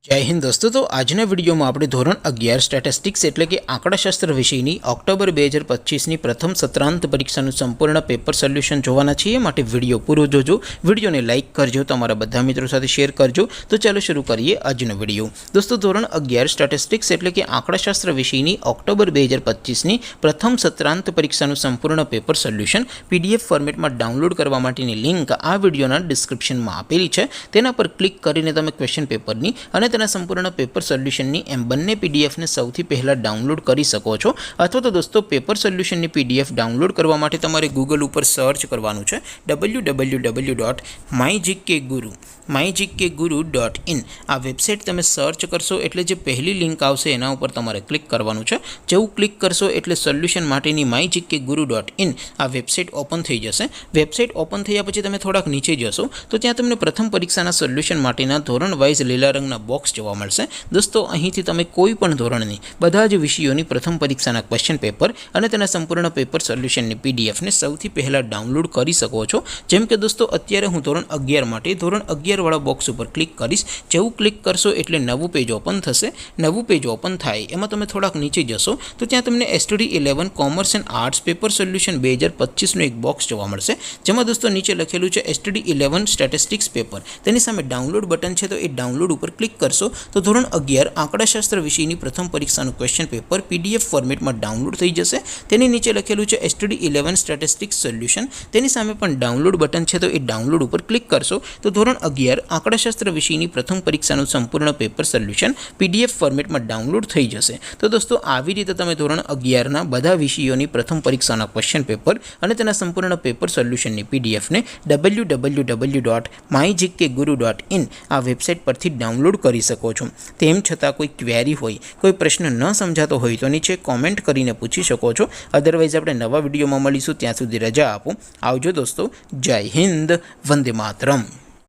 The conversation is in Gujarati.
जय हिंद दोस्तों। तो आजना विडियो में આપણે ધોરણ 11 સ્ટેટિસ્ટિક્સ એટલે કે આંકડાશાસ્ત્ર વિષયની ઓક્ટોબર 2025 ની પ્રથમ સત્રાંત પરીક્ષાનું સંપૂર્ણ પેપર સોલ્યુશન જોવાના છીએ। માટે વિડિયો પૂરો જોજો, વિડિયોને લાઈક કરજો, તમારા બધા મિત્રો સાથે શેર કરજો। તો ચાલો શરૂ કરીએ આજનો વિડિયો। દોસ્તો ધોરણ 11 સ્ટેટિસ્ટિક્સ એટલે કે આંકડાશાસ્ત્ર વિષયની ઓક્ટોબર 2025 ની પ્રથમ સત્રાંત પરીક્ષાનું સંપૂર્ણ પેપર સોલ્યુશન પીડીએફ ફોર્મેટમાં ડાઉનલોડ કરવા માટેની લિંક આ વિડિયોના ડિસ્ક્રિપ્શનમાં આપેલી છે। તેના પર ક્લિક કરીને તમે ક્વેશ્ચન પેપરની અને संपूर्ण पेपर सोल्यूशन एम बने पीडीएफ ने सौथी पहला डाउनलॉड कर सको छो। अथवा तो दोस्तों पेपर सोल्यूशन की पीडीएफ डाउनलॉड करवा माटे तमारे गूगल पर सर्च करवानुं छे www.mygkguru.in आ वेबसाइट तमे सर्च करशो एटले जे पहली लिंक आवशे एना उपर तमारे क्लिक करवानुं छे। जेवुं क्लिक करशो एटले सोल्यूशन माटेनी mygkguru.in आ वेबसाइट ओपन थई जशे। वेबसाइट ओपन थया पछी तमे थोड़ाक नीचे जशो तो त्यां तमने प्रथम परीक्षाना सोल्यूशन माटेना धोरण वाइज लीला रंगना बॉक्स जोवा मळशे। दोस्तों અહીંથી તમે કોઈ પણ ધોરણની બધા જ વિષયોની પ્રથમ પરીક્ષાના ક્વેશ્ચન પેપર અને તેના સંપૂર્ણ પેપર સોલ્યુશનની પીડીએફ ને સૌથી પહેલા ડાઉનલોડ કરી શકો છો। જેમ કે દોસ્તો અત્યારે હું ધોરણ 11 માટે ધોરણ 11 વાળા બોક્સ ઉપર ક્લિક કરીશ। જેવું ક્લિક કરશો એટલે નવું પેજ ઓપન થશે। નવું પેજ ઓપન થાય એમાં તમે થોડાક નીચે જશો તો ત્યાં તમને STD 11 commerce and arts paper solution 2025 નું એક બોક્સ જોવા મળશે। જેમાં દોસ્તો નીચે લખેલું છે STD 11 સ્ટેટિસ્ટિક્સ પેપર। તેની સામે ડાઉનલોડ બટન છે તો એ ડાઉનલોડ ઉપર क्लिक करशो तो धोरण 11 आंकड़ाशास्त्र विषयनी प्रथम परीक्षाનું क्वेश्चन पेपर पीडीएफ फॉर्मेट में डाउनलॉड थई जशे। तेनी नीचे लखेलुं छे STD 11 स्टेटिस्टिक्स सोल्यूशन। तेनी सामे पण डाउनलॉड बटन छे तो ए डाउनलॉड पर क्लिक करशो तो धोरण 11 आंकड़ाशास्त्र विषयनी प्रथम परीक्षाનું संपूर्ण पेपर सोल्यूशन पीडीएफ फॉर्मेट में डाउनलॉड थई जशे। तो दोस्तों આવી રીતે તમે ધોરણ 11 ના બધા વિષયોની પ્રથમ પરીક્ષાના ક્વેશ્ચન પેપર અને તેના સંપૂર્ણ પેપર સોલ્યુશનની પીડીએફ ને www.mygkguru.in આ વેબસાઇટ પરથી डाउनलॉड કરી શકો છો। તેમ છતાં કોઈ ક્વેરી હોય, કોઈ પ્રશ્ન ન સમજાતો હોય તો નીચે કોમેન્ટ કરીને પૂછી શકો છો। અધરવાઇઝ આપણે નવા વિડીયોમાં મળીશું, ત્યાં સુધી રજા આપો। આવજો દોસ્તો। જય હિન્દ, વંદે માતરમ।